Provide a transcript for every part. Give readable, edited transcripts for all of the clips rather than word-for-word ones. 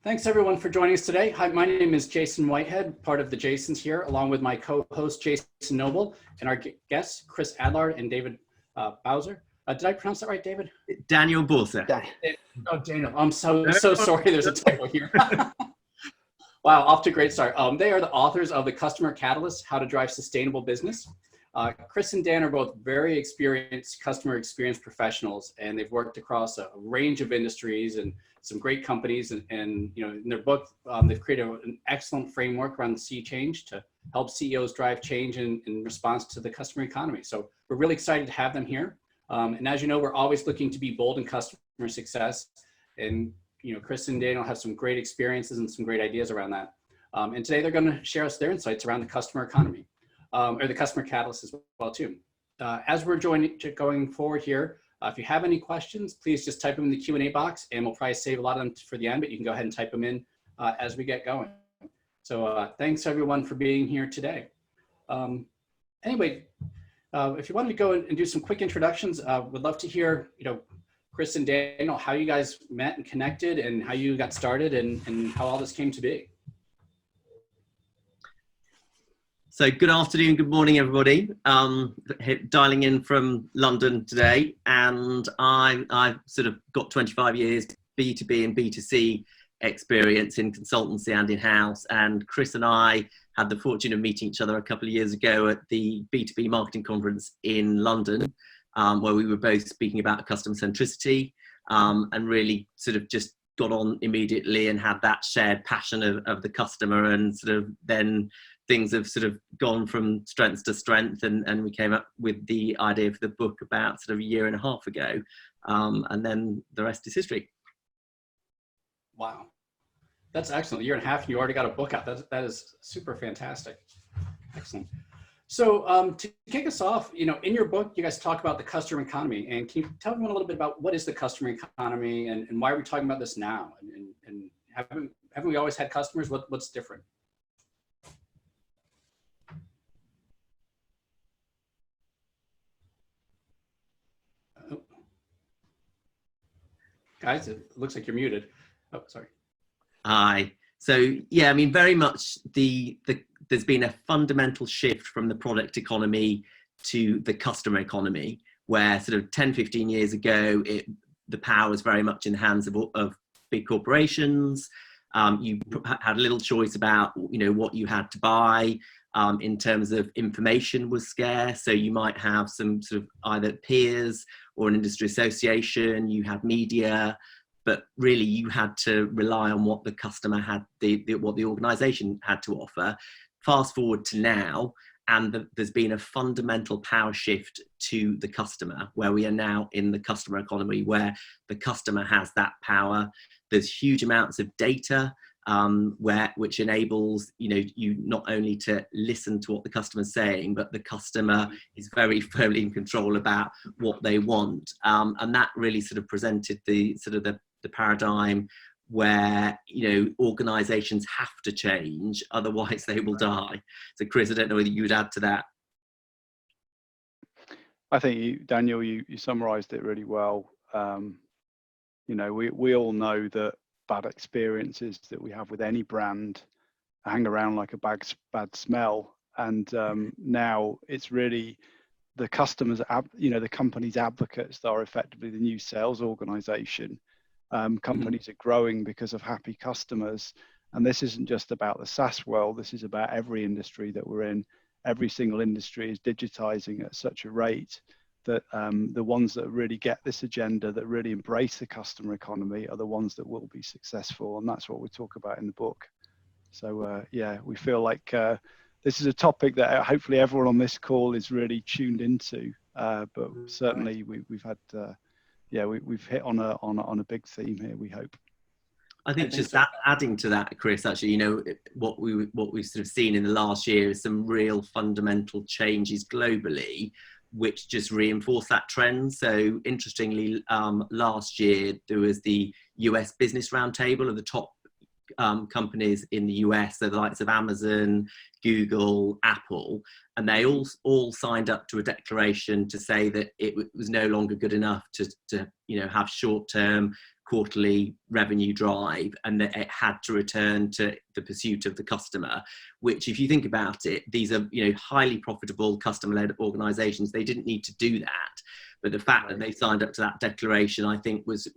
Thanks everyone for joining us today. Hi, my name is Jason Whitehead, part of the Jasons here, along with my co-host Jason Noble and our guests, Chris Adlard and David Bausor. Did I pronounce that right, David? Daniel Bausor. Oh, Daniel, I'm so sorry. There's a typo here. Wow, off to a great start. They are the authors of The Customer Catalyst, How to Drive Sustainable Business. Chris and Dan are both very experienced customer experience professionals, and they've worked across a range of industries and some great companies. And you know, in their book, they've created an excellent framework around the C change to help CEOs drive change in response to the customer economy. So we're really excited to have them here. And as you know, we're always looking to be bold in customer success. And you know, Chris and Daniel have some great experiences and some great ideas around that. And today they're going to share us their insights around the customer economy. Or the customer catalyst as well too. As we're going forward here, if you have any questions, please just type them in the Q&A box, and we'll probably save a lot of them for the end, but you can go ahead and type them in as we get going. So thanks everyone for being here today. Anyway, if you wanted to go and do some quick introductions, would love to hear, you know, Chris and Daniel, how you guys met and connected and how you got started and how all this came to be. So good afternoon, good morning, everybody. Dialing in from London today, and I've sort of got 25 years B2B and B2C experience in consultancy and in-house. And Chris and I had the fortune of meeting each other a couple of years ago at the B2B marketing conference in London, where we were both speaking about customer centricity, and really sort of just got on immediately and had that shared passion of the customer, and sort of then things have sort of gone from strength to strength, and we came up with the idea for the book about sort of a year and a half ago, and then the rest is history. Wow, that's excellent. A year and a half and you already got a book out. That is super fantastic. Excellent. So to kick us off, you know, in your book, you guys talk about the customer economy, and can you tell everyone a little bit about what is the customer economy and why are we talking about this now? And haven't we always had customers? What's different? Oh. Guys, it looks like you're muted. Oh, sorry. Hi. So yeah, I mean, very much there's been a fundamental shift from the product economy to the customer economy, where sort of 10, 15 years ago, the power was very much in the hands of big corporations. You had little choice about, you know, what you had to buy. In terms of information was scarce, so you might have some sort of either peers or an industry association, you had media, but really you had to rely on what the customer had, what the organization had to offer. Fast forward to now, and there's been a fundamental power shift to the customer, where we are now in the customer economy, where the customer has that power. There's huge amounts of data, which enables, you know, you not only to listen to what the customer's saying, but the customer is very firmly in control about what they want. And that really sort of presented the paradigm where, you know, organizations have to change, otherwise they will die. So Chris, I don't know whether you would add to that. I think Daniel, you summarized it really well. You know, we all know that bad experiences that we have with any brand hang around like a bad smell, and now it's really the customers, you know, the company's advocates that are effectively the new sales organization. Companies are growing because of happy customers, and this isn't just about the SaaS world. This is about every industry that we're in. Every single industry is digitizing at such a rate that the ones that really get this agenda, that really embrace the customer economy, are the ones that will be successful, and that's what we talk about in the book. So yeah, we feel like this is a topic that hopefully everyone on this call is really tuned into, but certainly we've had yeah, we've hit on a big theme here, we hope. I think just that, adding to that, Chris, actually, you know, what we've sort of seen in the last year is some real fundamental changes globally, which just reinforce that trend. So interestingly, last year there was the US Business Roundtable of the top companies in the US, so the likes of Amazon, Google, Apple, and they all signed up to a declaration to say that it was no longer good enough to you know, have short-term quarterly revenue drive, and that it had to return to the pursuit of the customer, which, if you think about it, these are, you know, highly profitable customer-led organizations. They didn't need to do that, but the fact that they signed up to that declaration, I think was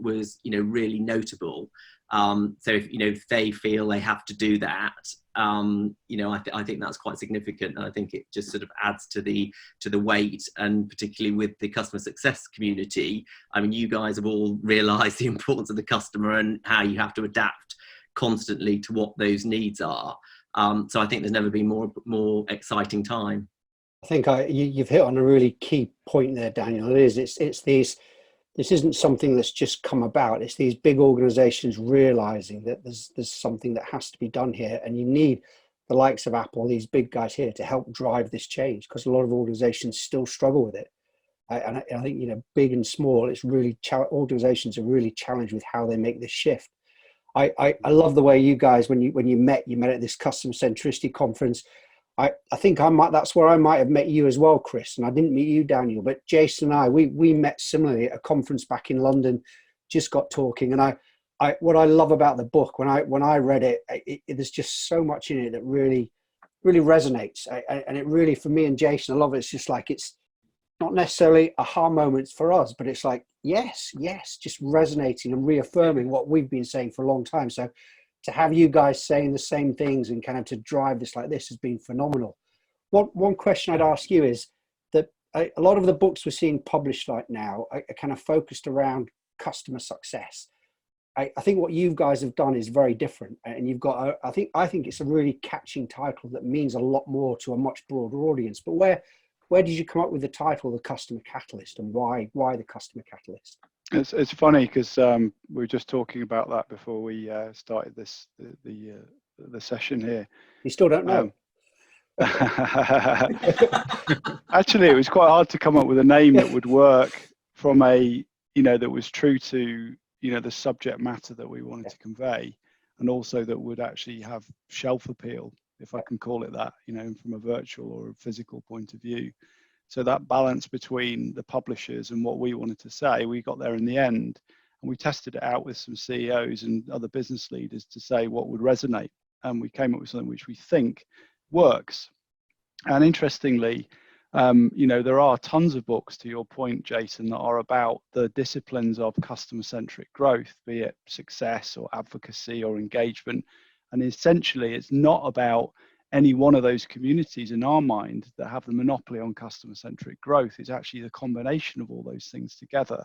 you know, really notable. So if, you know, if they feel they have to do that, you know, I think that's quite significant, and I think it just sort of adds to the weight, and particularly with the customer success community. I mean, you guys have all realised the importance of the customer and how you have to adapt constantly to what those needs are. So I think there's never been more exciting time. I think you've hit on a really key point there, Daniel. It's these. This isn't something that's just come about. It's these big organizations realizing that there's something that has to be done here, and you need the likes of Apple, these big guys here, to help drive this change, because a lot of organizations still struggle with it. And I think, you know, big and small, it's really organizations are really challenged with how they make this shift. I love the way you guys, when you met at this customer centricity conference. I think that's where I might have met you as well, Chris, and I didn't meet you, Daniel, but Jason and I, we met similarly at a conference back in London, just got talking. And what I love about the book, when I read it, there's just so much in it that really resonates. And it really, for me and Jason, I love it. It's just like, it's not necessarily aha moments for us, but it's like, yes, just resonating and reaffirming what we've been saying for a long time. So to have you guys saying the same things and kind of to drive this like this has been phenomenal. One question I'd ask you is that a lot of the books we're seeing published right now are kind of focused around customer success. I think what you guys have done is very different, and you've got I think it's a really catching title that means a lot more to a much broader audience. But where did you come up with the title, The Customer Catalyst, and why the Customer Catalyst? It's funny because we were just talking about that before we started the session here. You still don't know. Actually, it was quite hard to come up with a name that would work from a, you know, that was true to, you know, the subject matter that we wanted to convey, and also that would actually have shelf appeal, if I can call it that, you know, from a virtual or a physical point of view. So that balance between the publishers and what we wanted to say, we got there in the end, and we tested it out with some CEOs and other business leaders to say what would resonate. And we came up with something which we think works. And interestingly, you know, there are tons of books, to your point, Jason, that are about the disciplines of customer-centric growth, be it success or advocacy or engagement. And essentially, it's not about any one of those communities in our mind that have the monopoly on customer-centric growth. Is actually the combination of all those things together.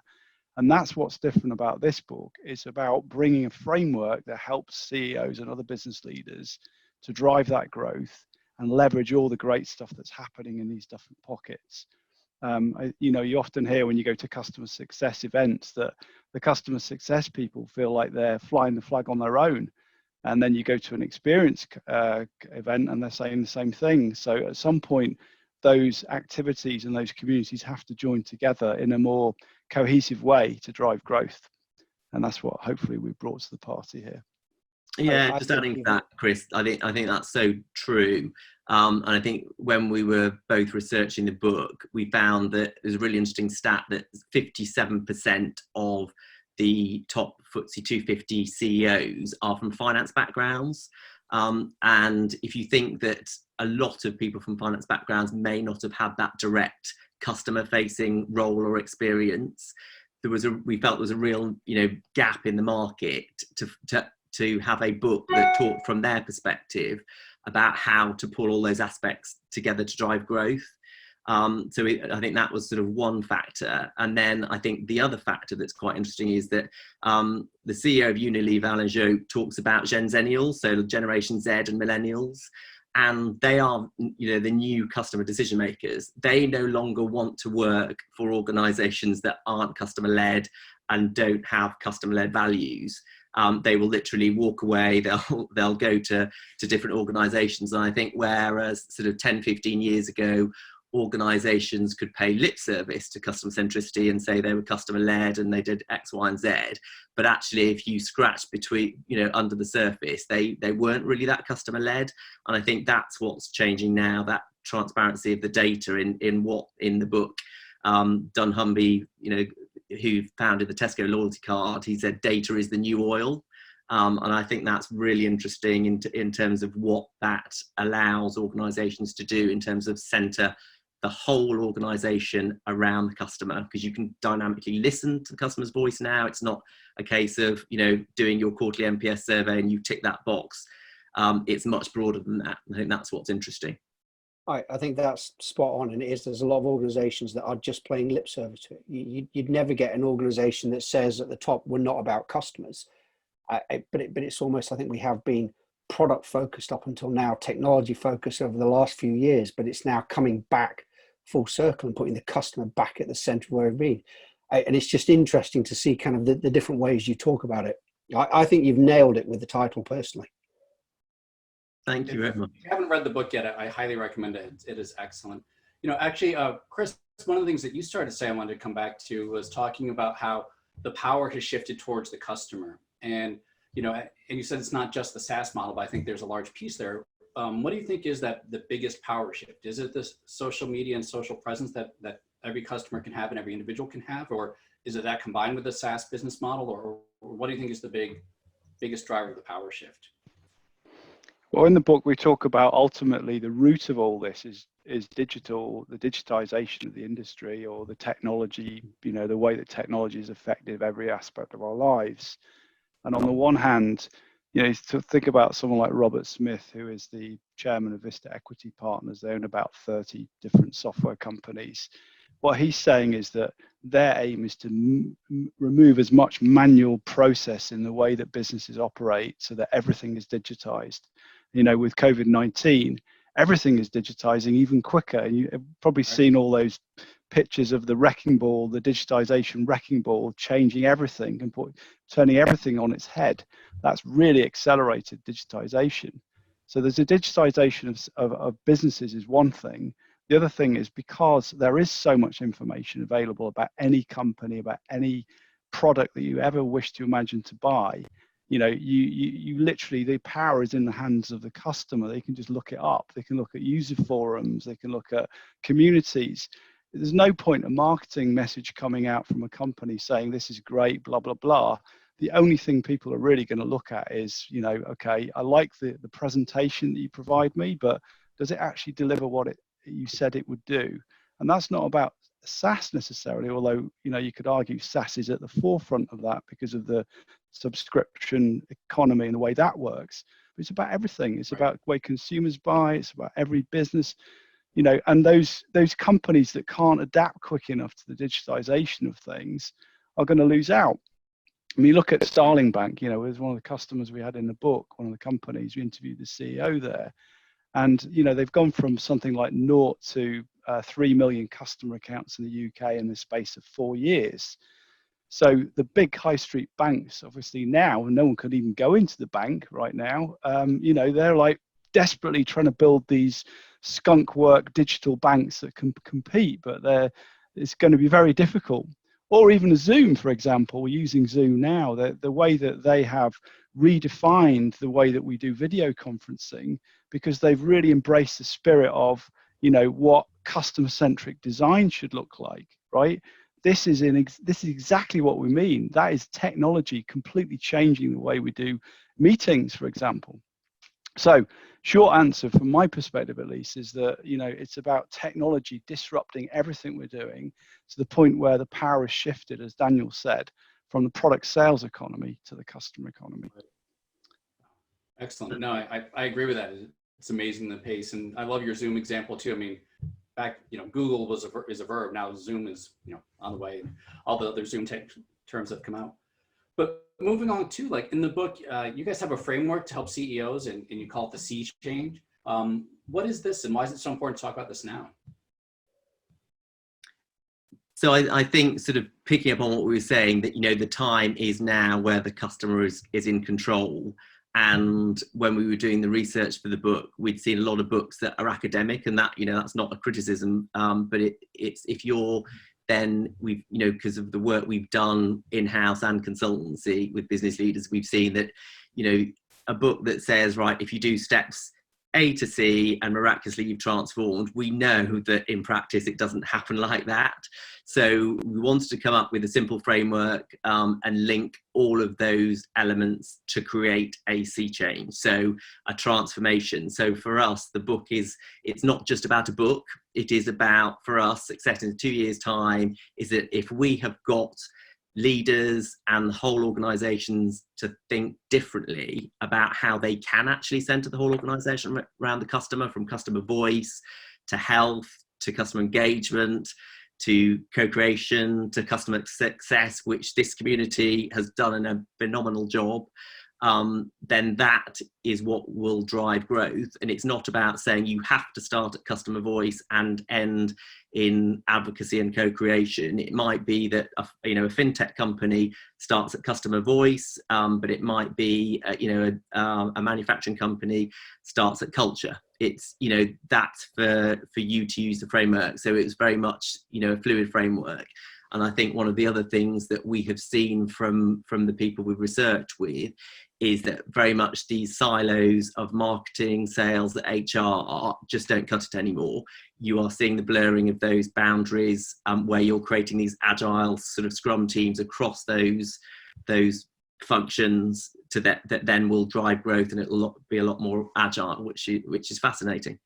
And that's what's different about this book. It's about bringing a framework that helps CEOs and other business leaders to drive that growth and leverage all the great stuff that's happening in these different pockets. You know, you often hear when you go to customer success events that the customer success people feel like they're flying the flag on their own. And then you go to an experience event and they're saying the same thing. So at some point, those activities and those communities have to join together in a more cohesive way to drive growth. And that's what hopefully we've brought to the party here. Yeah, just adding to that, Chris, I think that's so true. And I think when we were both researching the book, we found that there's a really interesting stat that 57% of the top FTSE 250 CEOs are from finance backgrounds. And if you think that a lot of people from finance backgrounds may not have had that direct customer facing role or experience, we felt there was a real, you know, gap in the market to have a book that talked from their perspective about how to pull all those aspects together to drive growth. So I think that was sort of one factor. And then I think the other factor that's quite interesting is that the CEO of Unilever, Alain Jope, talks about Gen-zennials, so Generation Z and millennials. And they are, you know, the new customer decision makers. They no longer want to work for organizations that aren't customer led and don't have customer led values. They will literally walk away. They'll go to different organizations. And I think whereas sort of 10, 15 years ago, organizations could pay lip service to customer centricity and say they were customer led and they did X, Y, and Z. But actually, if you scratch between, you know, under the surface, they weren't really that customer led. And I think that's what's changing now, that transparency of the data in the book. Dunnhumby, you know, who founded the Tesco loyalty card, he said data is the new oil. And I think that's really interesting in terms of what that allows organizations to do in terms of center the whole organization around the customer, because you can dynamically listen to the customer's voice now. It's not a case of, doing your quarterly NPS survey and you tick that box. It's much broader than that. I think that's what's interesting. I think that's spot on, and it is. There's a lot of organisations that are just playing lip service to it. You'd never get an organisation that says at the top, "We're not about customers," but it's almost. I think we have been product focused up until now, technology focused over the last few years, but it's now coming back full circle and putting the customer back at the centre where it's been. And it's just interesting to see kind of the different ways you talk about it. I think you've nailed it with the title personally. Thank you very much. If you haven't read the book yet, I highly recommend it. It is excellent. Actually, Chris, one of the things that you started to say I wanted to come back to was talking about how the power has shifted towards the customer. And, and you said it's not just the SaaS model, but I think there's a large piece there. What do you think is that the biggest power shift? Is it this social media and social presence that every customer can have and every individual can have? Or is it that combined with the SaaS business model? Or what do you think is the biggest driver of the power shift? Well, in the book, we talk about ultimately the root of all this is digital, the digitization of the industry, or the technology, the way that technology is affected every aspect of our lives. And on the one hand, to think about someone like Robert Smith, who is the chairman of Vista Equity Partners. They own about 30 different software companies. What he's saying is that their aim is to remove as much manual process in the way that businesses operate so that everything is digitized. With COVID-19, everything is digitizing even quicker. You've probably seen all those pictures of the wrecking ball, the digitization wrecking ball, changing everything and turning everything on its head. That's really accelerated digitization. So there's a digitization of businesses is one thing. The other thing is, because there is so much information available about any company, about any product that you ever wish to imagine to buy, you literally, the power is in the hands of the customer. They can just look it up. They can look at user forums. They can look at communities. There's no point a marketing message coming out from a company saying this is great, blah, blah, blah. The only thing people are really going to look at is, okay, I like the presentation that you provide me, but does it actually deliver what you said it would do? And that's not about SaaS necessarily, although, you could argue SaaS is at the forefront of that because of the subscription economy and the way that works. But it's about everything. It's about the way consumers buy. It's about every business, and those companies that can't adapt quick enough to the digitization of things are going to lose out. I mean, look at Starling Bank, it was one of the customers we had in the book, one of the companies. We interviewed the CEO there. And, they've gone from something like 0 to 3 million customer accounts in the UK in the space of 4 years. So the big high street banks, obviously now, no one could even go into the bank right now. They're like desperately trying to build these skunk work digital banks that can compete, but it's going to be very difficult. Or even Zoom, for example. We're using Zoom now. The way that they have redefined the way that we do video conferencing, because they've really embraced the spirit of, what customer-centric design should look like, right? This is exactly what we mean. That is technology completely changing the way we do meetings, for example. So, short answer from my perspective, at least, is that, it's about technology disrupting everything we're doing to the point where the power is shifted, as Daniel said, from the product sales economy to the customer economy. Excellent. No, I agree with that. It's amazing the pace, and I love your Zoom example too. I mean, back, Google is a verb. Now Zoom is, on the way. All the other Zoom terms have come out. But moving on to, like, in the book, you guys have a framework to help CEOs, and you call it the C change. What is this, and why is it so important to talk about this now? So I think, sort of picking up on what we were saying, that, the time is now where the customer is in control. And when we were doing the research for the book, we'd seen a lot of books that are academic, and that, that's not a criticism, but it's if you're then because of the work we've done in-house and consultancy with business leaders, we've seen that, a book that says, right, if you do steps A to C and miraculously you've transformed. We know that in practice it doesn't happen like that. So we wanted to come up with a simple framework and link all of those elements to create a sea change, so a transformation. So for us, the book it's not just about a book. It is about, for us, success in 2 years' time is that if we have got leaders and the whole organizations to think differently about how they can actually center the whole organization around the customer, from customer voice to health to customer engagement to co-creation to customer success, which this community has done a phenomenal job, then that is what will drive growth. And it's not about saying you have to start at customer voice and end in advocacy and co-creation. It might be that a fintech company starts at customer voice, but it might be a manufacturing company starts at culture. It's that's for you to use the framework. So it's very much a fluid framework. And I think one of the other things that we have seen from the people we've researched with is that very much these silos of marketing, sales, HR just don't cut it anymore. You are seeing the blurring of those boundaries where you're creating these agile sort of scrum teams across those functions that then will drive growth, and it'll be a lot more agile, which is fascinating.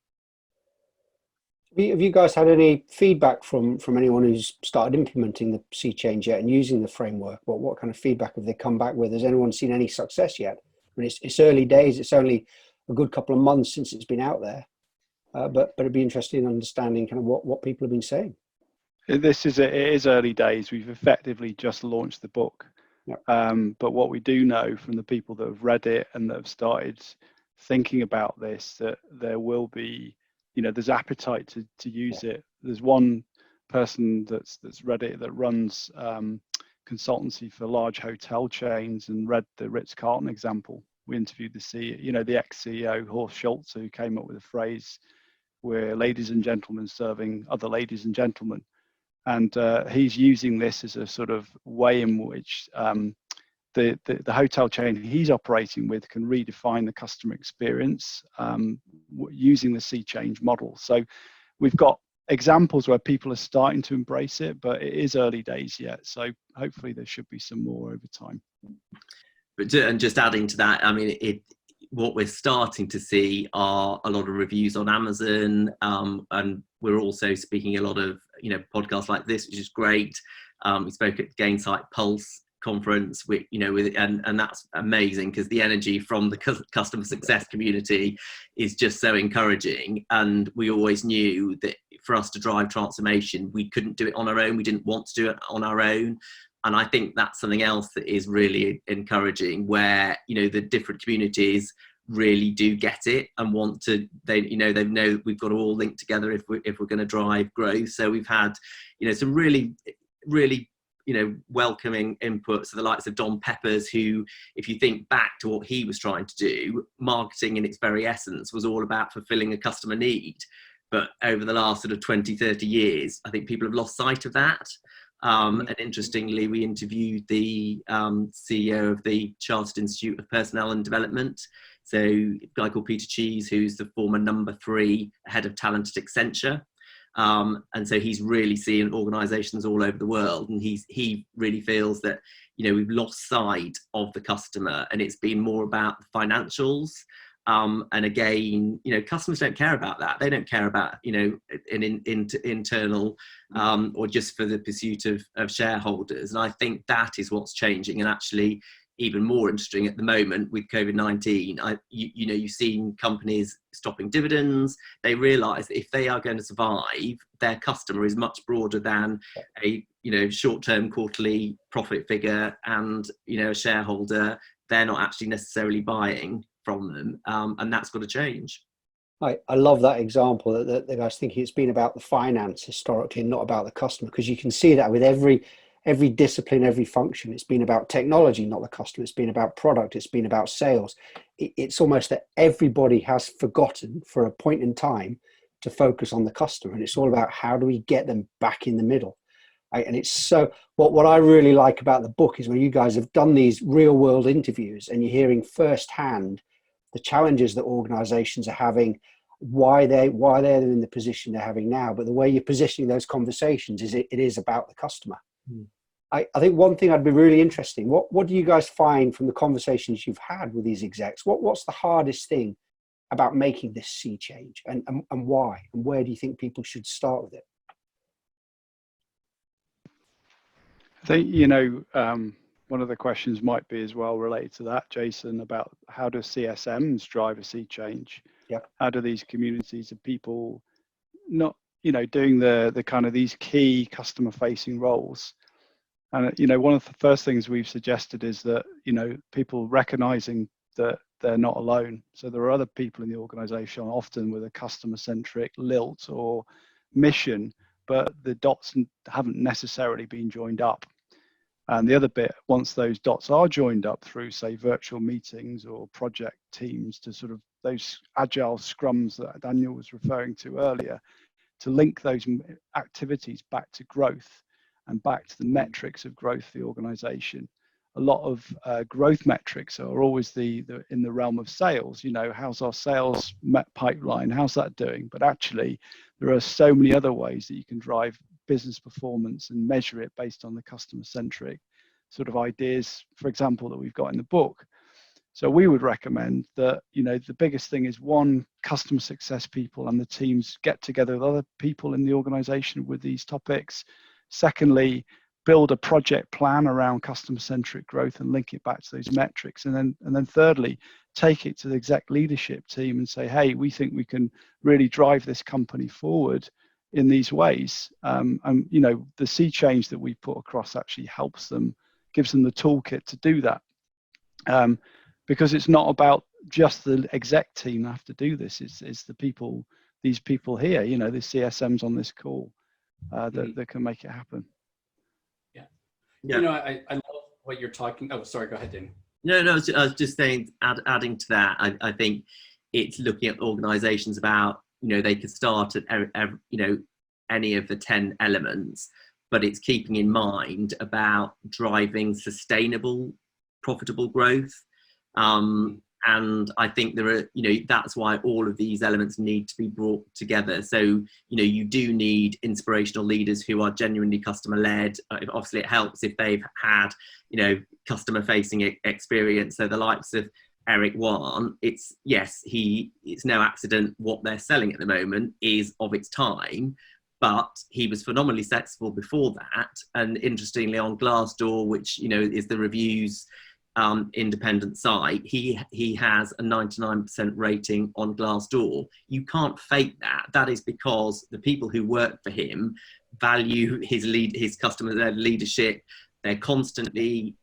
Have you guys had any feedback from anyone who's started implementing the sea change yet and using the framework? What kind of feedback have they come back with? Has anyone seen any success yet? I mean, it's early days. It's only a good couple of months since it's been out there, but it'd be interesting in understanding kind of what people have been saying. It is early days. We've effectively just launched the book. Yep. But what we do know from the people that have read it and that have started thinking about this, that there will be, there's appetite to use it. There's one person that's read it that runs consultancy for large hotel chains and read the Ritz-Carlton example. We interviewed the ex-CEO, Horst Schulze, who came up with a phrase, "We're ladies and gentlemen serving other ladies and gentlemen." And he's using this as a sort of way in which the hotel chain he's operating with can redefine the customer experience using the sea change model. So we've got examples where people are starting to embrace it, but it is early days yet. So hopefully there should be some more over time. And just adding to that, I mean, what we're starting to see are a lot of reviews on Amazon, and we're also speaking a lot of podcasts like this, which is great. We spoke at Gainsight Pulse conference, and that's amazing because the energy from the customer success community is just so encouraging. And we always knew that for us to drive transformation, we couldn't do it on our own. We didn't want to do it on our own. And I think that's something else that is really encouraging, where the different communities really do get it and want to. They know we've got to all link together if we're going to drive growth. So we've had some really welcoming inputs to the likes of Don Peppers, who, if you think back to what he was trying to do, marketing in its very essence was all about fulfilling a customer need. But over the last sort of 20, 30 years, I think people have lost sight of that. And interestingly, we interviewed the CEO of the Chartered Institute of Personnel and Development. So a guy called Peter Cheese, who's the former number 3 head of talent at Accenture. And so he's really seeing organizations all over the world. And he really feels that, we've lost sight of the customer, and it's been more about the financials. And again, customers don't care about that. They don't care about, an internal or just for the pursuit of shareholders. And I think that is what's changing. And actually, even more interesting at the moment with COVID-19, you've seen companies stopping dividends. They realise that if they are going to survive, their customer is much broader than a short-term quarterly profit figure and a shareholder. They're not actually necessarily buying from them, and that's got to change. I love that example that the guys thinking it's been about the finance historically and not about the customer, because you can see that with every discipline, every function. It's been about technology, not the customer. It's been about product. It's been about sales. It's almost that everybody has forgotten for a point in time to focus on the customer, and it's all about how do we get them back in the middle. And it's so what I really like about the book is when you guys have done these real world interviews and you're hearing firsthand the challenges that organizations are having, why they're in the position they're having now. But the way you're positioning those conversations is it is about the customer. I think one thing I'd be really interesting, what do you guys find from the conversations you've had with these execs? What's the hardest thing about making this sea change, and why, and where do you think people should start with it? I think, one of the questions might be as well related to that, Jason, about how do CSMs drive a sea change? Yeah. How do these communities of people not, doing the kind of these key customer facing roles? And, one of the first things we've suggested is that, people recognizing that they're not alone. So there are other people in the organization, often with a customer centric lilt or mission, but the dots haven't necessarily been joined up. And the other bit, once those dots are joined up through, say, virtual meetings or project teams, to sort of those agile scrums that Daniel was referring to earlier, to link those activities back to growth and back to the metrics of growth of the organization. A lot of growth metrics are always in the realm of sales. How's our sales pipeline? How's that doing? But actually, there are so many other ways that you can drive business performance and measure it based on the customer-centric sort of ideas, for example, that we've got in the book. So we would recommend that, the biggest thing is, one, customer success people and the teams get together with other people in the organization with these topics. Secondly, build a project plan around customer-centric growth and link it back to those metrics. And then thirdly, take it to the exec leadership team and say, hey, we think we can really drive this company forward in these ways. The sea change that we put across actually helps them, gives them the toolkit to do that. Because it's not about just the exec team that have to do this. It's the people, these people here, the CSMs on this call that can make it happen. Yeah. I love what you're talking. Oh, sorry. Go ahead, Danny. No, I was just saying, adding to that, I think it's looking at organizations about, they could start at, any of the 10 elements, but it's keeping in mind about driving sustainable, profitable growth. And I think there are, that's why all of these elements need to be brought together. So, you do need inspirational leaders who are genuinely customer led. Obviously it helps if they've had, customer facing experience. So the likes of Eric Wan, it's no accident what they're selling at the moment is of its time, but he was phenomenally successful before that. And interestingly, on Glassdoor, which, is the reviews independent site, he has a 99% rating on Glassdoor. You can't fake that. That is because the people who work for him value his customer leadership. They're constantly,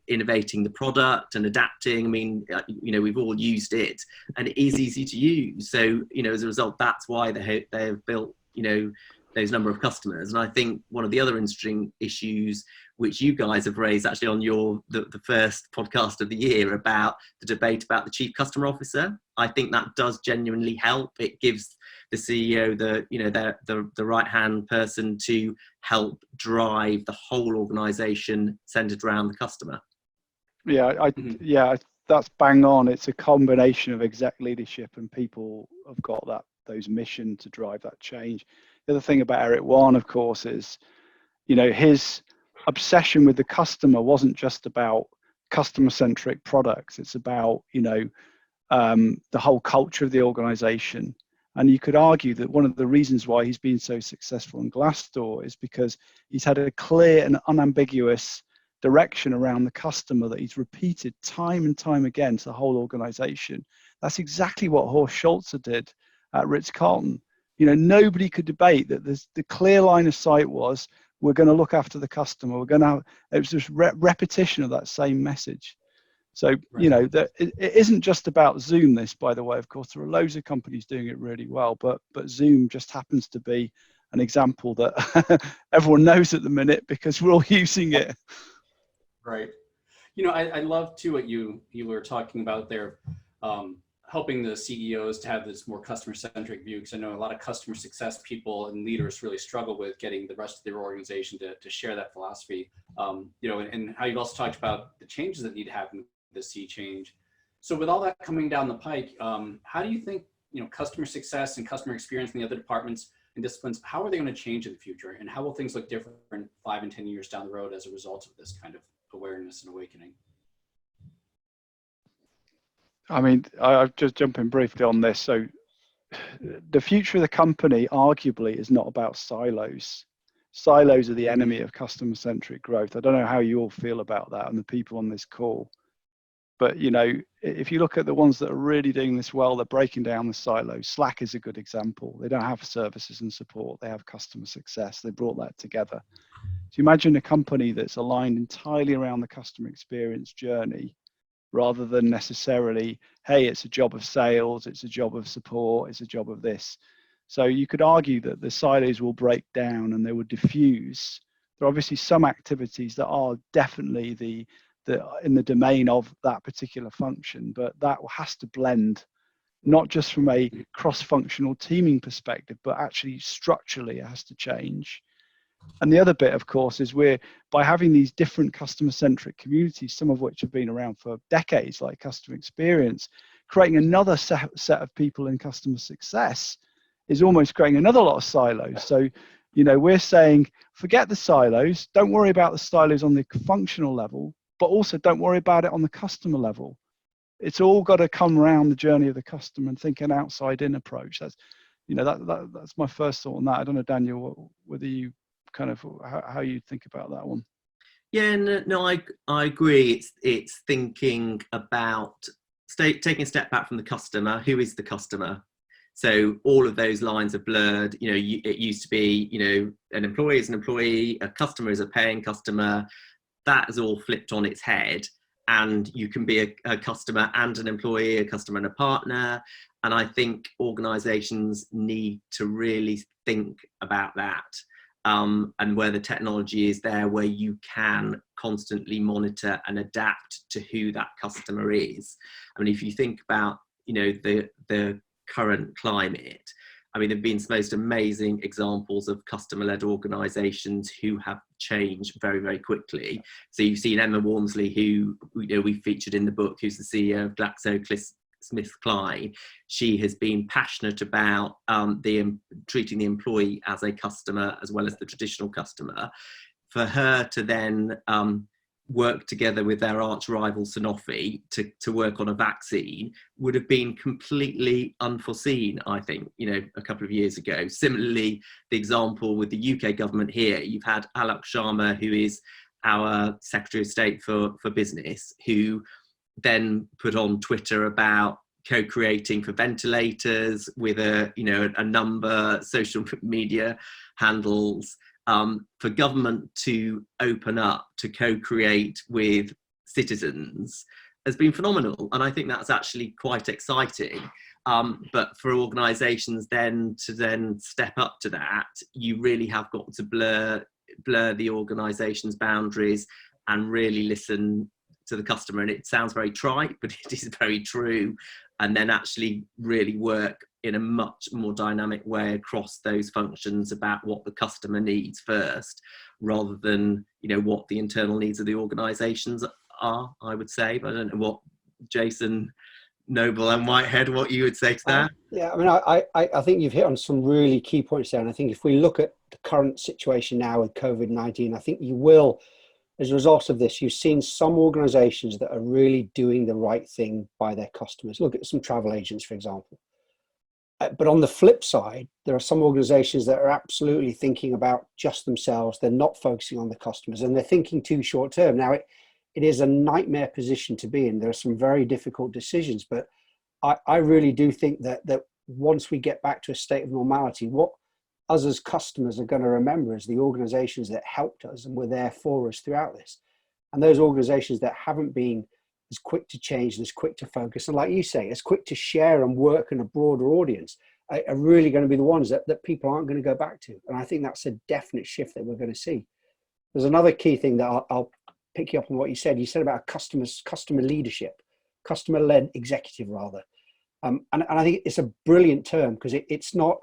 innovating the product and adapting. I mean, we've all used it, and it is easy to use. So, as a result, that's why they have built, those number of customers. And I think one of the other interesting issues which you guys have raised actually on the first podcast of the year about the debate about the chief customer officer, I think that does genuinely help. It gives the CEO the right hand person to help drive the whole organization centered around the customer. Yeah, that's bang on. It's a combination of exec leadership and people have got those mission to drive that change. The other thing about Eric Wan, of course, is, his obsession with the customer wasn't just about customer-centric products. It's about, the whole culture of the organization. And you could argue that one of the reasons why he's been so successful in Glassdoor is because he's had a clear and unambiguous direction around the customer that he's repeated time and time again to the whole organization. That's exactly what Horst Schulze did at Ritz-Carlton. Nobody could debate that the clear line of sight was, we're going to look after the customer. It was just repetition of that same message. So, Right. It isn't just about Zoom, this, by the way. Of course, there are loads of companies doing it really well, but Zoom just happens to be an example that everyone knows at the minute because we're all using it. Right. I love too what you were talking about there, helping the CEOs to have this more customer-centric view, because I know a lot of customer success people and leaders really struggle with getting the rest of their organization to share that philosophy. And how you've also talked about the changes that need to happen with the sea change. So with all that coming down the pike, how do you think, customer success and customer experience in the other departments and disciplines, how are they going to change in the future? And how will things look different 5 and 10 years down the road as a result of this kind of awareness and awakening? I mean, I'll just jump in briefly on this. So the future of the company arguably is not about silos. Silos are the enemy of customer-centric growth. I don't know how you all feel about that and the people on this call. But, if you look at the ones that are really doing this well, they're breaking down the silos. Slack is a good example. They don't have services and support. They have customer success. They brought that together. So imagine a company that's aligned entirely around the customer experience journey, rather than necessarily, hey, it's a job of sales, it's a job of support, it's a job of this. So you could argue that the silos will break down and they will diffuse. There are obviously some activities that are definitely in the domain of that particular function, but that has to blend, not just from a cross-functional teaming perspective, but actually structurally it has to change. And the other bit, of course, is by having these different customer-centric communities, some of which have been around for decades, like customer experience, creating another set of people in customer success is almost creating another lot of silos. So, we're saying, forget the silos, don't worry about the silos on the functional level, but also don't worry about it on the customer level. It's all got to come around the journey of the customer and think an outside-in approach. That's, that's my first thought on that. I don't know, Daniel, whether you kind of how you think about that one. Yeah, no, I agree. It's thinking about taking a step back from the customer. Who is the customer? So all of those lines are blurred. It used to be, an employee is an employee, a customer is a paying customer. That has all flipped on its head, and you can be a customer and an employee, a customer and a partner. And I think organizations need to really think about that. And where the technology is there, where you can constantly monitor and adapt to who that customer is. I mean, if you think about, the current climate, I mean, there have been some most amazing examples of customer-led organisations who have changed very, very quickly. So you've seen Emma Walmsley, who we featured in the book, who's the CEO of GlaxoSmithKline. She has been passionate about treating the employee as a customer as well as the traditional customer. For her to then work together with their arch rival Sanofi to work on a vaccine would have been completely unforeseen, I think, a couple of years ago. Similarly, the example with the UK government here, you've had Alok Sharma, who is our Secretary of State for Business, who then put on Twitter about co-creating for ventilators with a number social media handles. For government to open up to co-create with citizens has been phenomenal, and I think that's actually quite exciting. But for organisations then to step up to that, you really have got to blur the organisation's boundaries and really listen to the customer. And it sounds very trite, but it is very true. And then actually really work in a much more dynamic way across those functions about what the customer needs first, rather than what the internal needs of the organisations are, I would say. But I don't know what Jason, Noble and Whitehead, what you would say to that. Yeah, I mean, I think you've hit on some really key points there. And I think if we look at the current situation now with COVID-19, I think you will, as a result of this, you've seen some organizations that are really doing the right thing by their customers. Look at some travel agents, for example. But on the flip side, there are some organizations that are absolutely thinking about just themselves. They're not focusing on the customers, and they're thinking too short term. Now, it is a nightmare position to be in. There are some very difficult decisions, but I really do think that once we get back to a state of normality, what us as customers are going to remember is the organizations that helped us and were there for us throughout this. And those organizations that haven't been as quick to change and as quick to focus, and like you say, as quick to share and work in a broader audience, are really going to be the ones that people aren't going to go back to. And I think that's a definite shift that we're going to see. There's another key thing that I'll pick you up on what you said. You said about customer leadership, customer-led executive rather. And I think it's a brilliant term, because it's not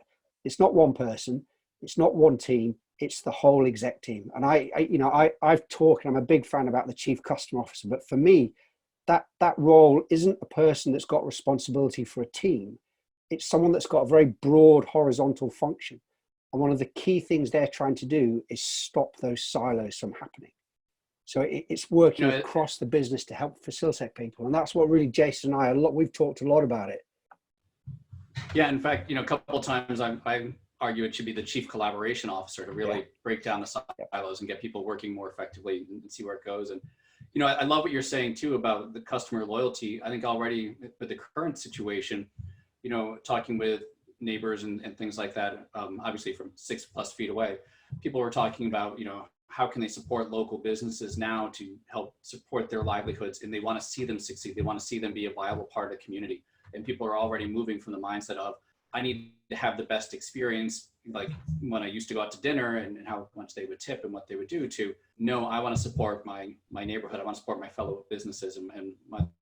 one person, it's not one team, it's the whole exec team. And I've talked, and I'm a big fan about the chief customer officer, but for me, that role isn't a person that's got responsibility for a team. It's someone that's got a very broad horizontal function. And one of the key things they're trying to do is stop those silos from happening. So it's working across the business to help facilitate people. And that's what really Jason and I, we've talked a lot about it. Yeah, in fact, a couple of times I argue it should be the chief collaboration officer to really break down the silos and get people working more effectively and see where it goes. And, I love what you're saying too about the customer loyalty. I think already with the current situation, talking with neighbors and things like that, obviously from 6+ feet away, people were talking about, how can they support local businesses now to help support their livelihoods? And they want to see them succeed. They want to see them be a viable part of the community. And people are already moving from the mindset of, I need to have the best experience, like when I used to go out to dinner and how much they would tip and what they would do, to, no, I want to support my neighborhood. I want to support my fellow businesses and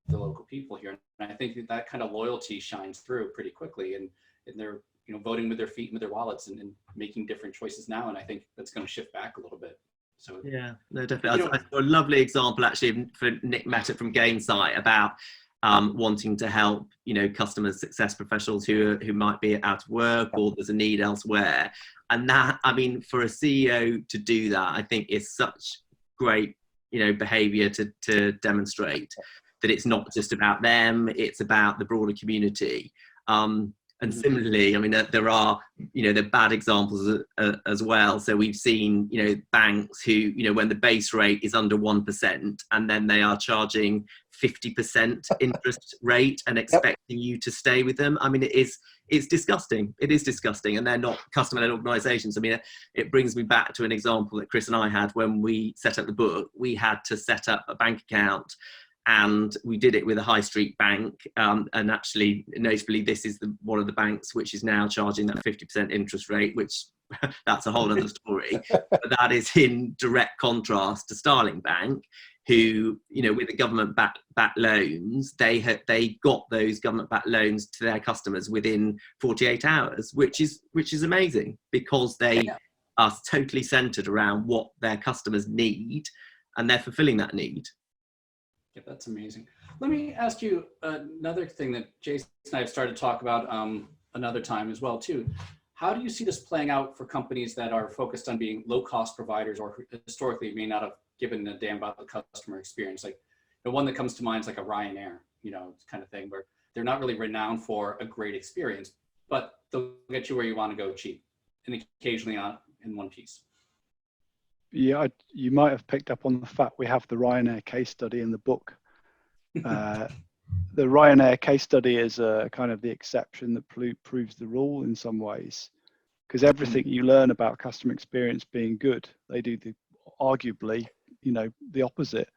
the local people here. And I think that kind of loyalty shines through pretty quickly. And they're, voting with their feet and with their wallets and making different choices now. And I think that's going to shift back a little bit. So yeah, no, definitely. I saw a lovely example actually for Nick Meta from Gainsight about wanting to help, customer success professionals who might be out of work or there's a need elsewhere. And that, for a CEO to do that, I think is such great, behavior to demonstrate that it's not just about them, it's about the broader community. And similarly, there are, the bad examples as well. So we've seen, banks who, when the base rate is under 1% and then they are charging 50% interest rate and expecting you to stay with them. It's disgusting. It is disgusting. And they're not customer-led organizations. It brings me back to an example that Chris and I had when we set up the book. We had to set up a bank account. And we did it with a high street bank. And actually, notably, this is one of the banks which is now charging that 50% interest rate, which that's a whole other story. But that is in direct contrast to Starling Bank, who, with the government-backed loans, they got those government-backed loans to their customers within 48 hours, which is amazing because they are totally centered around what their customers need, and they're fulfilling that need. Yeah, that's amazing. Let me ask you another thing that Jason and I have started to talk about another time as well too. How do you see this playing out for companies that are focused on being low-cost providers or historically may not have given a damn about the customer experience? Like the one that comes to mind is like a Ryanair, kind of thing where they're not really renowned for a great experience, but they'll get you where you want to go cheap and occasionally in one piece. Yeah, you might have picked up on the fact we have the Ryanair case study in the book. The Ryanair case study is kind of the exception that proves the rule in some ways, because everything you learn about customer experience being good, they do arguably, the opposite.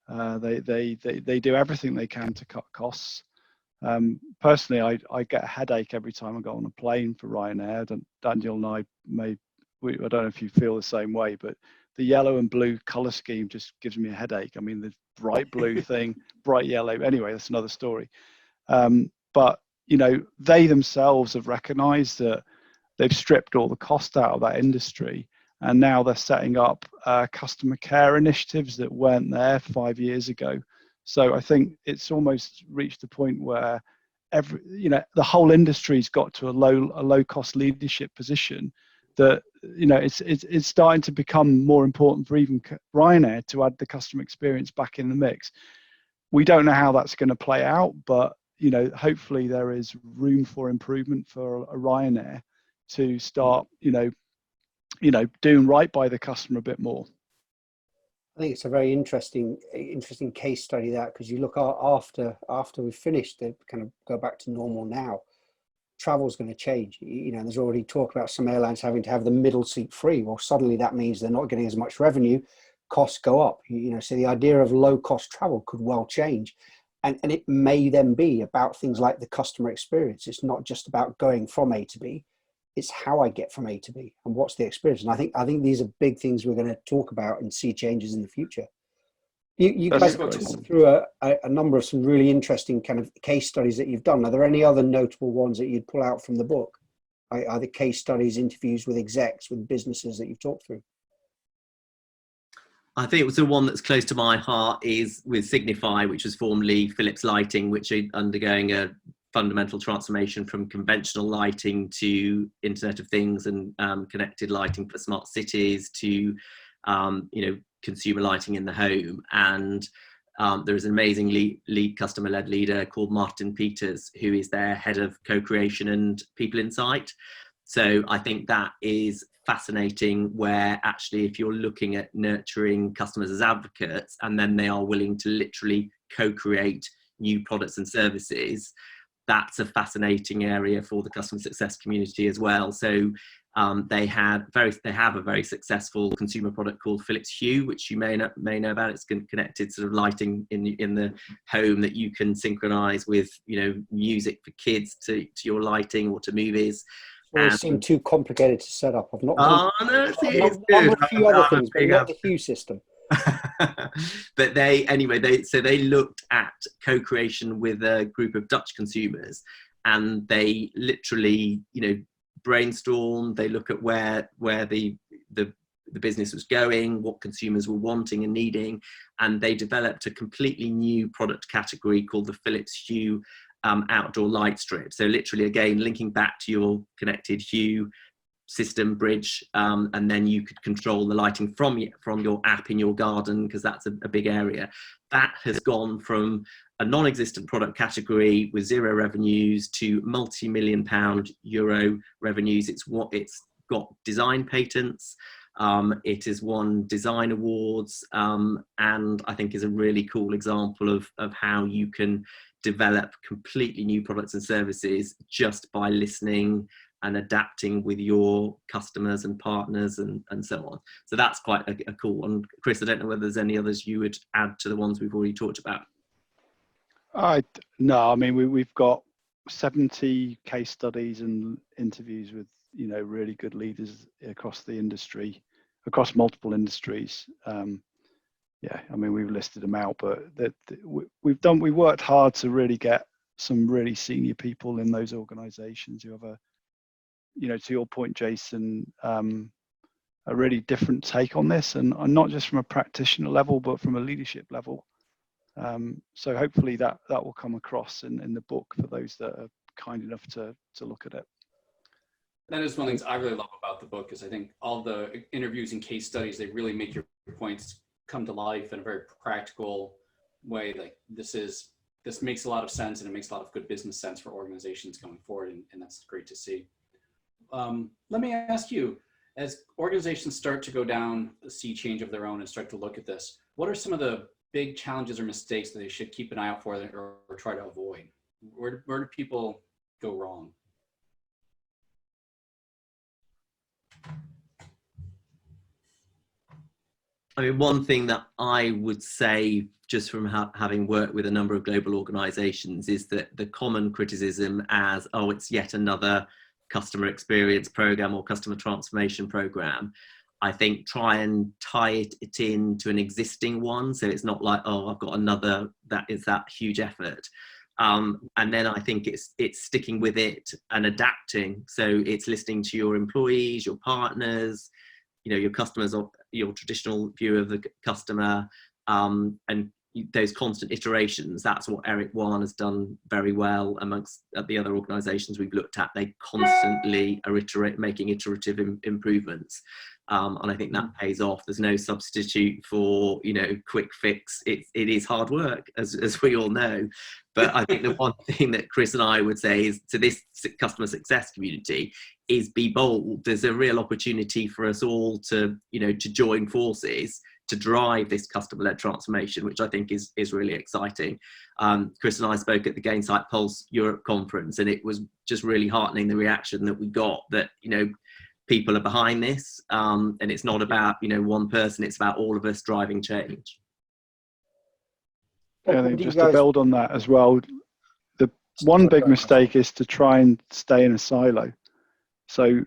They do everything they can to cut costs. Personally, I get a headache every time I go on a plane for Ryanair. Daniel and I I don't know if you feel the same way, but the yellow and blue color scheme just gives me a headache. The bright blue thing, bright yellow. Anyway, that's another story. But they themselves have recognized that they've stripped all the cost out of that industry, and now they're setting up customer care initiatives that weren't there 5 years ago. So I think it's almost reached a point where the whole industry's got to a low cost leadership position that it's starting to become more important for even Ryanair to add the customer experience back in the mix. We don't know how that's going to play out, but hopefully there is room for improvement for a Ryanair to start doing right by the customer a bit more. I think it's a very interesting case study, that, because you look after we've finished to kind of go back to normal now, travel's going to change. There's already talk about some airlines having to have the middle seat free. Well, suddenly that means they're not getting as much revenue, costs go up. So the idea of low cost travel could well change, and it may then be about things like the customer experience. It's not just about going from A to B, it's how I get from A to B and what's the experience. And I think these are big things we're going to talk about and see changes in the future. You guys talked through a number of some really interesting kind of case studies that you've done. Are there any other notable ones that you'd pull out from the book? Either case studies, interviews with execs, with businesses that you've talked through? I think it was the one that's close to my heart is with Signify, which was formerly Philips Lighting, which are undergoing a fundamental transformation from conventional lighting to Internet of Things and connected lighting for smart cities to, consumer lighting in the home. And there is an amazing lead customer-led leader called Martin Peters, who is their head of co-creation and people insight. So I think that is fascinating, where actually if you're looking at nurturing customers as advocates and then they are willing to literally co-create new products and services, that's a fascinating area for the customer success community as well. So they have a very successful consumer product called Philips Hue, which you may know about. It's connected sort of lighting in the home that you can synchronize with, music for kids to your lighting or to movies. It seemed too complicated to set up. I've not done a few other things, but not the Hue system. But they looked at co-creation with a group of Dutch consumers, and they literally, brainstormed. They look at where the business was going, what consumers were wanting and needing, and they developed a completely new product category called the Philips Hue outdoor light strip. So literally, again, linking back to your connected Hue system bridge, and then you could control the lighting from your app in your garden, because that's a big area. That has gone from a non-existent product category with zero revenues to multi-million euro revenues. It's got design patents. It has won design awards, and I think is a really cool example of how you can develop completely new products and services just by listening and adapting with your customers and partners and so on. So that's quite a cool one. Chris, I don't know whether there's any others you would add to the ones we've already talked about. No, I mean, we've got 70 case studies and interviews with, really good leaders across the industry, across multiple industries. I mean, we've listed them out, but we worked hard to really get some really senior people in those organizations who have to your point, Jason, a really different take on this, and not just from a practitioner level, but from a leadership level. So hopefully that will come across in the book for those that are kind enough to look at it. That is one of the things I really love about the book, is I think all the interviews and case studies, they really make your points come to life in a very practical way. Like this makes a lot of sense, and it makes a lot of good business sense for organizations going forward, and that's great to see. Let me ask you, as organizations start to go down the sea change of their own and start to look at this, what are some of the big challenges or mistakes that they should keep an eye out for or try to avoid? Where do people go wrong? I mean, one thing that I would say, just from having worked with a number of global organizations, is that the common criticism as, it's yet another customer experience program or customer transformation program. I think try and tie it into an existing one, so it's not like, I've got another, that is that huge effort. And then I think it's sticking with it and adapting. So it's listening to your employees, your partners, your customers, or your traditional view of the customer, and those constant iterations. That's what Eric Wan has done very well amongst the other organizations we've looked at. They constantly are making iterative improvements. And I think that pays off. There's no substitute for, quick fix. It is hard work, as we all know. But I think the one thing that Chris and I would say is to this customer success community is be bold. There's a real opportunity for us all to join forces to drive this customer-led transformation, which I think is really exciting. Chris and I spoke at the Gainsight Pulse Europe conference, and it was just really heartening, the reaction that we got, that people are behind this, and it's not about one person, it's about all of us driving change. I think just to build on that as well, the one big mistake is to try and stay in a silo. So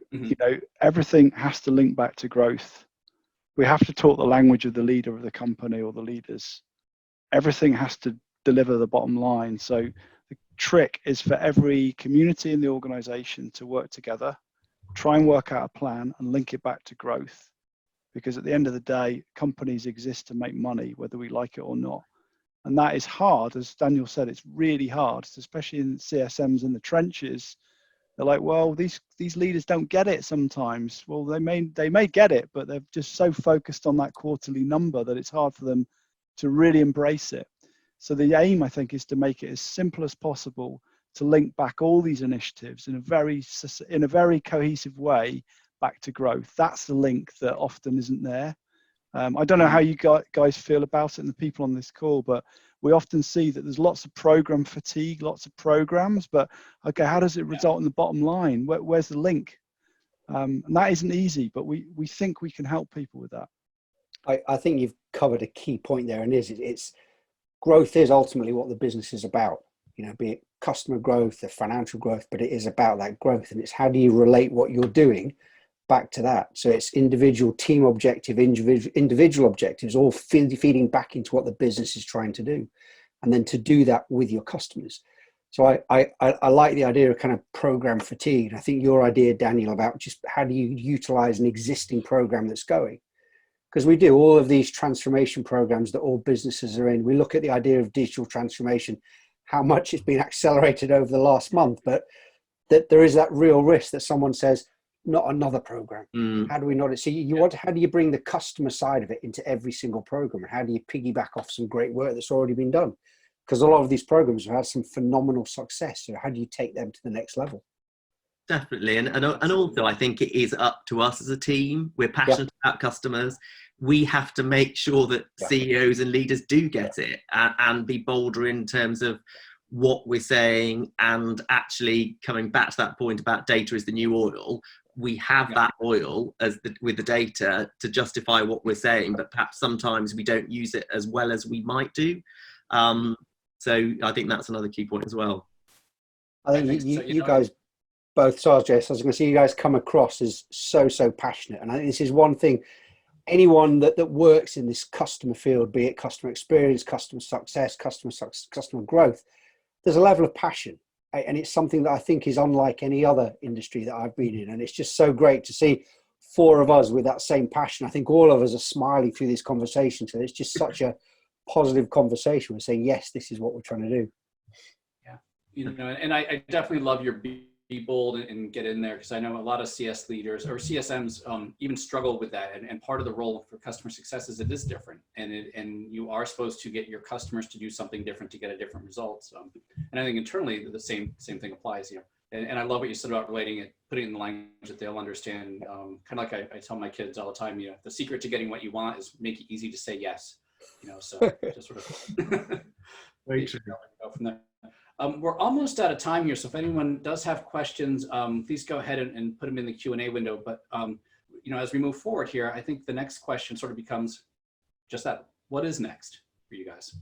everything has to link back to growth. We have to talk the language of the leader of the company or the leaders. Everything has to deliver the bottom line. So the trick is for every community in the organization to work together, try and work out a plan and link it back to growth. because at the end of the day, companies exist to make money, whether we like it or not. And that is hard, as Daniel said, it's really hard, especially in CSMs in the trenches. They're like, well, these leaders don't get it sometimes. Well, they may get it, but they're just so focused on that quarterly number that it's hard for them to really embrace it. So the aim, I think, is to make it as simple as possible to link back all these initiatives in a very cohesive way back to growth. That's the link that often isn't there. I don't know how you guys feel about it and the people on this call, but we often see that there's lots of program fatigue, lots of programs, but okay, how does it result in the bottom line? Where's the link? And that isn't easy, but we think we can help people with that. I think you've covered a key point there, and it's growth is ultimately what the business is about, you know, be it customer growth or financial growth, but it is about that growth, and it's how do you relate what you're doing back to that. So it's individual team objective, individual objectives, all feeding back into what the business is trying to do, and then to do that with your customers. So I like the idea of kind of program fatigue. And I think your idea, Daniel, about just how do you utilize an existing program that's going, because we do all of these transformation programs that all businesses are in. We look at the idea of digital transformation, how much it's been accelerated over the last month, but that there is that real risk that someone says, not another program. How do we not see how do you bring the customer side of it into every single program, and how do you piggyback off some great work that's already been done? Because a lot of these programs have had some phenomenal success. So how do you take them to the next level? Definitely. And also, I think it is up to us as a team. We're passionate about customers. We have to make sure that CEOs and leaders do get it and be bolder in terms of what we're saying, and actually coming back to that point about data is the new oil. We have that oil with the data to justify what we're saying, but perhaps sometimes we don't use it as well as we might do. So I think that's another key point as well. I think you guys both, Sarge, I was going to say, you guys come across as so passionate. And I think this is one thing, anyone that works in this customer field, be it customer experience, customer success, customer growth, there's a level of passion. And it's something that I think is unlike any other industry that I've been in. And it's just so great to see four of us with that same passion. I think all of us are smiling through this conversation. So it's just such a positive conversation. We're saying, yes, this is what we're trying to do. Yeah. You know, and I definitely love your be bold and get in there, because I know a lot of CS leaders or CSMs even struggle with that. And part of the role for customer success is it is different, and you are supposed to get your customers to do something different to get a different result. And I think internally the same thing applies. You know, and I love what you said about relating it, putting it in the language that they'll understand. Kind of like I tell my kids all the time, you know, the secret to getting what you want is make it easy to say yes. You know, so just sort of Very true. Go from there. We're almost out of time here, so if anyone does have questions, please go ahead and put them in the Q&A window. But you know, as we move forward here, I think the next question sort of becomes just that: what is next for you guys?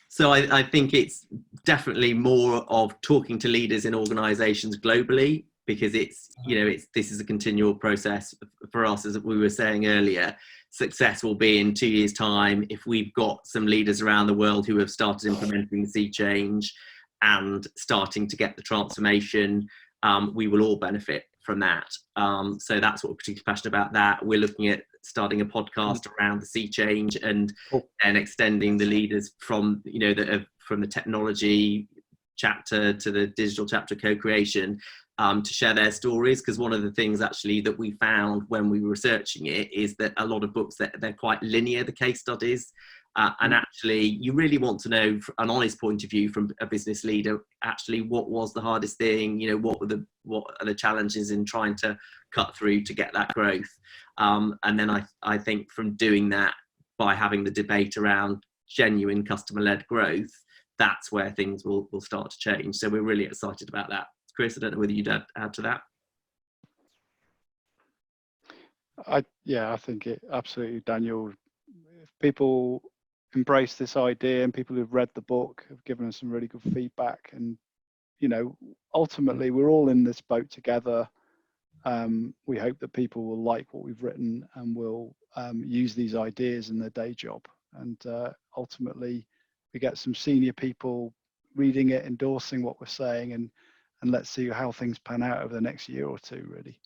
So I think it's definitely more of talking to leaders in organisations globally, because it's, you know, this is a continual process for us. As we were saying earlier, success will be in 2 years' time if we've got some leaders around the world who have started implementing the sea change and starting to get the transformation. We will all benefit from that. So that's what we're particularly passionate about. That we're looking at starting a podcast around the sea change and extending the leaders from, you know, from the technology chapter to the digital chapter co-creation, to share their stories. Because one of the things actually that we found when we were researching it is that a lot of books, they're quite linear, the case studies, and actually you really want to know an honest point of view from a business leader, actually what was the hardest thing, you know, what are the challenges in trying to cut through to get that growth. And then I think from doing that, by having the debate around genuine customer-led growth, that's where things will start to change. So we're really excited about that. Chris, I don't know whether you'd add to that. I think it absolutely, Daniel. If people embrace this idea, and people who've read the book have given us some really good feedback, and you know, ultimately we're all in this boat together. We hope that people will like what we've written and will use these ideas in their day job, and ultimately we get some senior people reading it, endorsing what we're saying, and let's see how things pan out over the next year or two, really.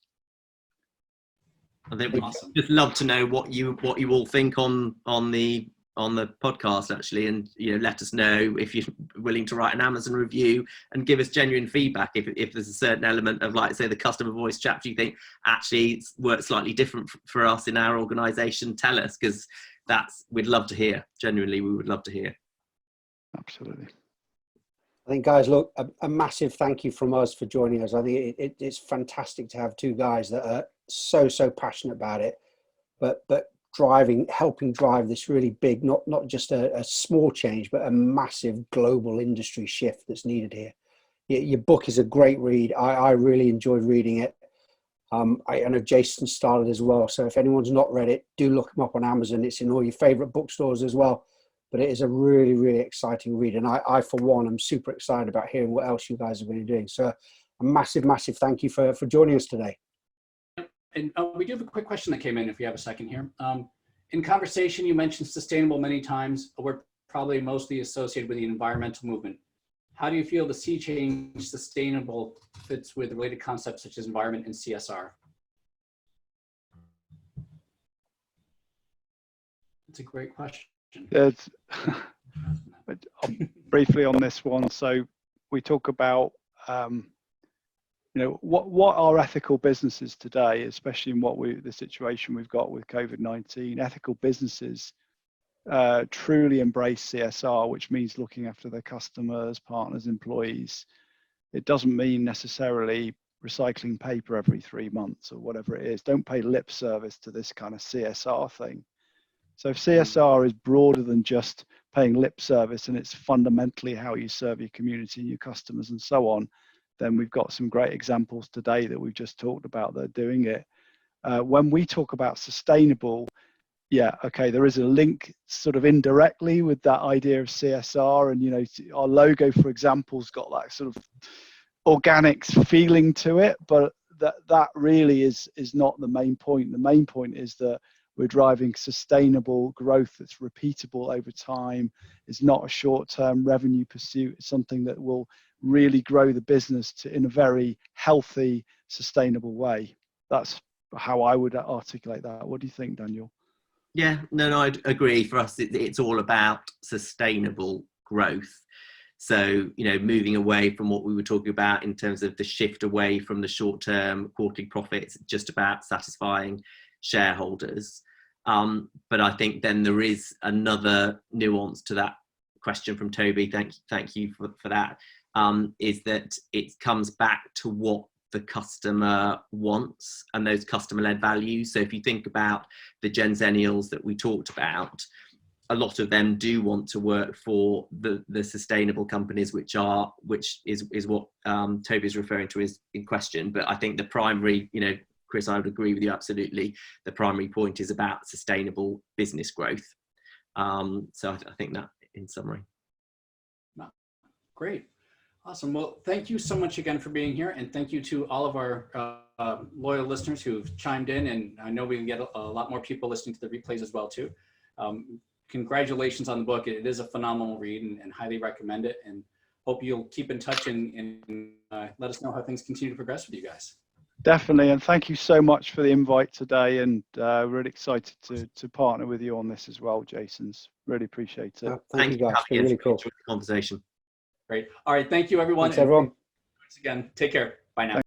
I think we'd Awesome. just love to know what you all think on the podcast, actually, and let us know if you're willing to write an Amazon review and give us genuine feedback if there's a certain element of, like, say, the customer voice chat you think actually works slightly different for us in our organization. Tell us, because we'd love to hear. Genuinely, we would love to hear. Absolutely. I think, guys, look, a massive thank you from us for joining us. I think it's fantastic to have two guys that are so passionate about it, but helping drive this really big, not just a small change, but a massive global industry shift that's needed here. Your book is a great read. I really enjoyed reading it. I know Jason started as well, so if anyone's not read it, do look him up on Amazon. It's in all your favorite bookstores as well. But it is a really exciting read, and I for one am super excited about hearing what else you guys are going to be doing. So a massive thank you for joining us today. And we do have a quick question that came in, if you have a second here. In conversation, you mentioned sustainable many times. We're probably mostly associated with the environmental movement. How do you feel the sea change sustainable fits with related concepts such as environment and CSR? That's a great question. Briefly on this one, so we talk about what are ethical businesses today, especially in the situation we've got with COVID-19. Ethical businesses truly embrace CSR, which means looking after their customers, partners, employees. It doesn't mean necessarily recycling paper every 3 months or whatever it is. Don't pay lip service to this kind of CSR thing. So if CSR is broader than just paying lip service, and it's fundamentally how you serve your community and your customers and so on, then we've got some great examples today that we've just talked about that are doing it. When we talk about sustainable, there is a link sort of indirectly with that idea of CSR, and our logo, for example, has got that sort of organics feeling to it, but that really is not the main point. The main point is that we're driving sustainable growth that's repeatable over time. It's not a short-term revenue pursuit. It's something that will really grow the business in a very healthy, sustainable way. That's how I would articulate that. What do you think, Daniel? Yeah, no, I'd agree. For us, it's all about sustainable growth. So, moving away from what we were talking about in terms of the shift away from the short-term quarterly profits, just about satisfying shareholders. But I think then there is another nuance to that question from Toby. Thank you for that. Is that it comes back to what the customer wants and those customer-led values. So if you think about the Gen Zennials that we talked about, a lot of them do want to work for the sustainable companies, which is what Toby's referring to is in question. But I think the primary, Chris, I would agree with you absolutely. The primary point is about sustainable business growth. So I think that in summary. Great. Awesome. Well, thank you so much again for being here. And thank you to all of our loyal listeners who've chimed in. And I know we can get a lot more people listening to the replays as well, too. Congratulations on the book. It is a phenomenal read and highly recommend it. And hope you'll keep in touch and let us know how things continue to progress with you guys. Definitely, and thank you so much for the invite today, and really excited to partner with you on this as well, Jason's. Really appreciate it. Thank you guys. It's been really cool. Enjoyed the conversation. Great. All right. Thank you, everyone. Thanks, everyone. Once again, take care. Bye now.